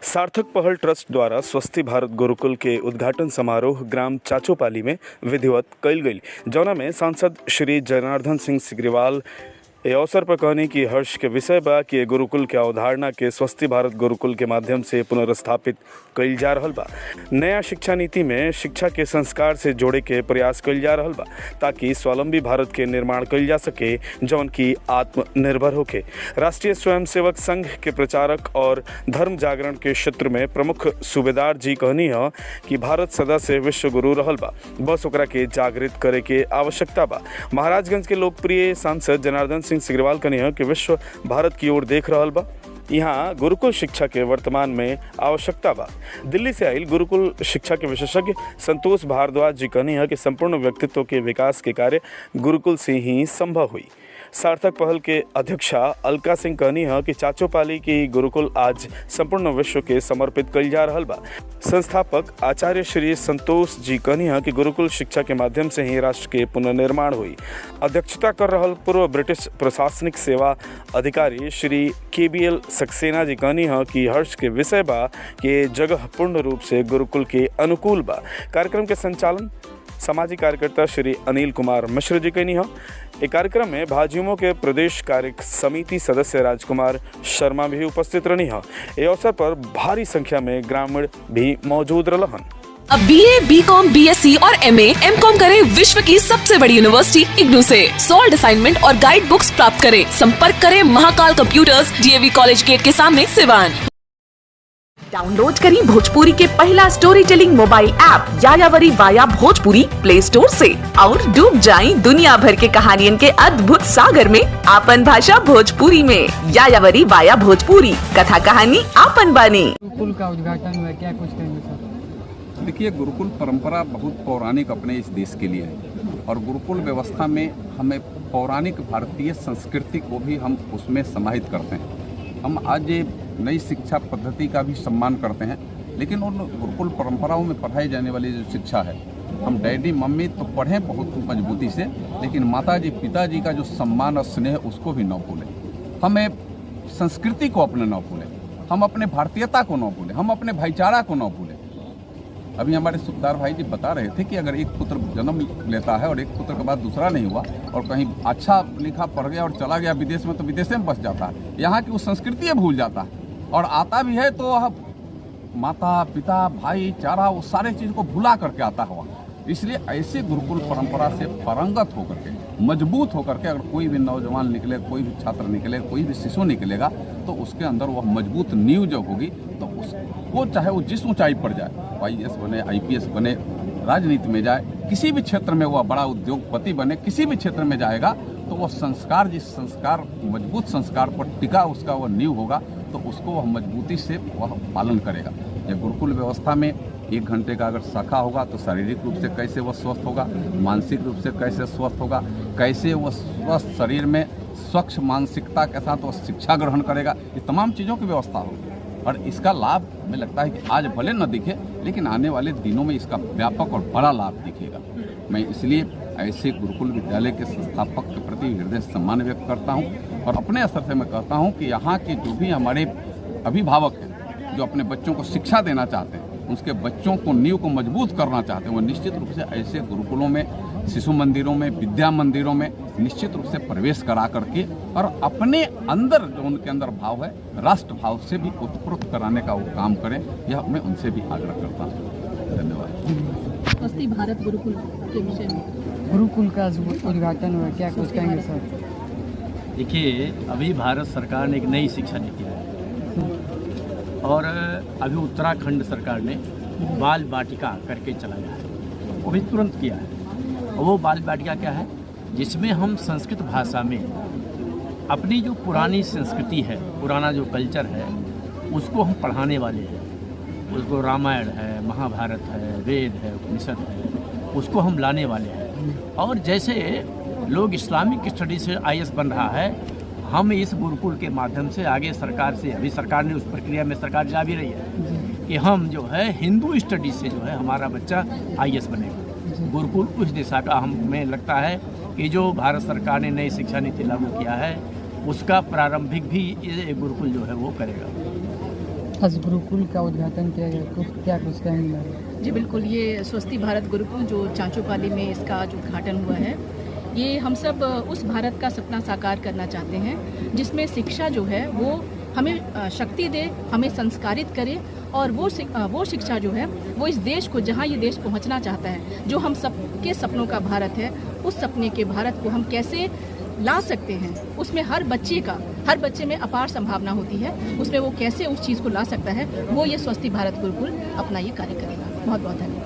सार्थक पहल ट्रस्ट द्वारा स्वस्थ भारत गुरुकुल के उद्घाटन समारोह ग्राम चाचोपाली में विधिवत कइल गई, जौना में सांसद श्री जनार्दन सिंह सिग्रीवाल ए अवसर पर कहनी कि हर्ष के विषय बा कि गुरुकुल के अवधारणा के स्वस्थ भारत गुरुकुल के माध्यम से पुनर्स्थापित कइल जा रहल बा। नया शिक्षा नीति में शिक्षा के संस्कार से जोड़े के प्रयास कइल जा रहल बा ताकि स्वावलंबी भारत के निर्माण कइल जा सके, जौन की आत्मनिर्भर होके। राष्ट्रीय स्वयंसेवक संघ के प्रचारक और धर्म जागरण के क्षेत्र में प्रमुख सूबेदार जी कहनी है कि भारत सदा से विश्व गुरु रहल बा, बस ओकरा के जागृत करे के आवश्यकता बा। महाराजगंज के लोकप्रिय सांसद जनार्दन सिंह सिग्रीवाल कहनी है कि विश्व भारत की ओर देख रहल बा, यहाँ गुरुकुल शिक्षा के वर्तमान में आवश्यकता बा। दिल्ली से आयल गुरुकुल शिक्षा के विशेषज्ञ संतोष भारद्वाज जी कहनी है कि संपूर्ण व्यक्तित्व के विकास के कार्य गुरुकुल से ही संभव हुई। सार्थक पहल के अध्यक्षा अलका सिंह कहनी है कि चाचोपाली की गुरुकुल आज संपूर्ण विश्व के समर्पित कइल जा रहल बा। संस्थापक आचार्य श्री संतोष जी कहनी है कि गुरुकुल शिक्षा के माध्यम से ही राष्ट्र के पुनर्निर्माण हुई। अध्यक्षता कर रहल पूर्व ब्रिटिश प्रशासनिक सेवा अधिकारी श्री KBL सक्सेना जी कहनी है कि हर्ष के विषय बा कि जगह पूर्ण रूप से गुरुकुल के अनुकूल बा। कार्यक्रम के संचालन सामाजिक कार्यकर्ता श्री अनिल कुमार मिश्र जी कहनी है। एक कार्यक्रम में भाजयुमो के प्रदेश कार्य समिति सदस्य राजकुमार शर्मा भी उपस्थित रहनी है। इस अवसर पर भारी संख्या में ग्रामीण भी मौजूद रहन। अब BA, BCom, BSc और MA, MCom करें विश्व की सबसे बड़ी यूनिवर्सिटी इग्नू से। सॉल्ड असाइनमेंट और गाइड बुक्स प्राप्त करें। संपर्क करें Mahakal computers, DAV college gate के सामने, सिवान। डाउनलोड करें भोजपुरी के पहला story telling mobile app Yayavari via Bhojpuri play store से और डूब जाएं दुनिया भर के कहानियन के अद्भुत सागर में आपन भाषा भोजपुरी में। यायावरी वाया भोजपुरी, कथा कहानी आपन बानी। गुरुकुल का उद्घाटन हुआ, क्या कुछ कहेंगे सर? देखिए, गुरुकुल परंपरा बहुत पौराणिक अपने इस देश के लिए है और गुरुकुल व्यवस्था में हमें पौराणिक भारतीय संस्कृति को भी हम उसमें समाहित करते हैं। हम आज ये नई शिक्षा पद्धति का भी सम्मान करते हैं, लेकिन उन गुरुकुल परंपराओं में पढ़ाई जाने वाली जो शिक्षा है, हम डैडी मम्मी तो पढ़ें बहुत मजबूती से, लेकिन माताजी पिताजी का जो सम्मान और स्नेह उसको भी न भूलें। हमें संस्कृति को अपने न भूलें, हम अपने भारतीयता को न भूलें, हम अपने भाईचारा को न भूलें। अभी हमारे सुखदार भाई जी बता रहे थे कि अगर एक पुत्र जन्म लेता है और एक पुत्र के बाद दूसरा नहीं हुआ और कहीं अच्छा लिखा पढ़ गया और चला गया विदेश में, तो विदेश में बस जाता है, यहाँ की वो संस्कृति भूल जाता है। और आता भी है तो माता पिता भाईचारा वो सारे चीज़ को भुला करके आता हुआ। इसलिए ऐसे गुरुकुल परंपरा से पारंगत होकर के, मजबूत होकर के अगर कोई भी नौजवान निकले, कोई भी छात्र निकले, कोई भी शिशु निकलेगा, तो उसके अंदर वह मजबूत नींव जब होगी तो उसको चाहे वो जिस ऊंचाई पर जाए, IAS बने, IPS बने, राजनीति में जाए, किसी भी क्षेत्र में वह बड़ा उद्योगपति बने, किसी भी क्षेत्र में जाएगा तो वह संस्कार, जिस संस्कार मजबूत संस्कार पर टिका उसका वह नींव होगा, तो उसको वह मजबूती से वह पालन करेगा। यह गुरुकुल व्यवस्था में 1 घंटे का अगर शाखा होगा तो शारीरिक रूप से कैसे वह स्वस्थ होगा, मानसिक रूप से कैसे स्वस्थ होगा, कैसे वह स्वस्थ शरीर में स्वच्छ मानसिकता के साथ वह शिक्षा ग्रहण करेगा, ये तमाम चीज़ों की व्यवस्था होगी। और इसका लाभ हमें लगता है कि आज भले न दिखे, लेकिन आने वाले दिनों में इसका व्यापक और बड़ा लाभ दिखेगा। मैं इसलिए ऐसे गुरुकुल विद्यालय के संस्थापक के प्रति हृदय सम्मान व्यक्त करता हूँ और अपने स्तर से मैं कहता हूँ कि यहाँ के जो भी हमारे अभिभावक हैं, जो अपने बच्चों को शिक्षा देना चाहते हैं, उसके बच्चों को नींव को मजबूत करना चाहते हैं, वो निश्चित रूप से ऐसे गुरुकुलों में, शिशु मंदिरों में, विद्या मंदिरों में निश्चित रूप से प्रवेश करा करके और अपने अंदर जो उनके अंदर भाव है, राष्ट्र भाव से भी उत्प्रोत कराने का वो काम करें, यह मैं उनसे भी आग्रह करता हूँ। धन्यवाद। स्वस्थ भारत गुरुकुल के विषय में गुरुकुल का उद्घाटन हुआ, क्या कुछ कहेंगे सर? देखिए, अभी भारत सरकार ने एक नई शिक्षा नीति है और अभी उत्तराखंड सरकार ने बाल बाटिका करके चलाया है, वो भी तुरंत किया है। और वो बाल बाटिका क्या है, जिसमें हम संस्कृत भाषा में अपनी जो पुरानी संस्कृति है, पुराना जो कल्चर है, उसको हम पढ़ाने वाले हैं। उसको रामायण है, महाभारत है, वेद है, उपनिषद है, उसको हम लाने वाले हैं। और जैसे लोग इस्लामिक स्टडी से IAS बन रहा है, हम इस गुरुकुल के माध्यम से आगे सरकार से, अभी सरकार ने उस प्रक्रिया में सरकार जा भी रही है कि हम जो है हिंदू स्टडी से जो है हमारा बच्चा IAS बनेगा। गुरुकुल उस दिशा का हमें लगता है कि जो भारत सरकार ने नई शिक्षा नीति लागू किया है, उसका प्रारंभिक भी ये गुरुकुल जो है वो करेगा। आज गुरुकुल का उद्घाटन किया गया, कुछ क्या कुछ कहेंगे? जी बिल्कुल, ये स्वस्थी भारत गुरुकुल जो चांचोपाली में इसका जो उद्घाटन हुआ है, ये हम सब उस भारत का सपना साकार करना चाहते हैं जिसमें शिक्षा जो है वो हमें शक्ति दे, हमें संस्कारित करे और वो शिक्षा जो है वो इस देश को, जहाँ ये देश पहुँचना चाहता है, जो हम सबके सपनों का भारत है, उस सपने के भारत को हम कैसे ला सकते हैं, उसमें हर बच्चे में अपार संभावना होती है, उसमें वो कैसे उस चीज़ को ला सकता है, वो ये स्वस्थी भारत गुरुकुल अपना ये कार्य करेगा। बहुत बहुत धन्यवाद।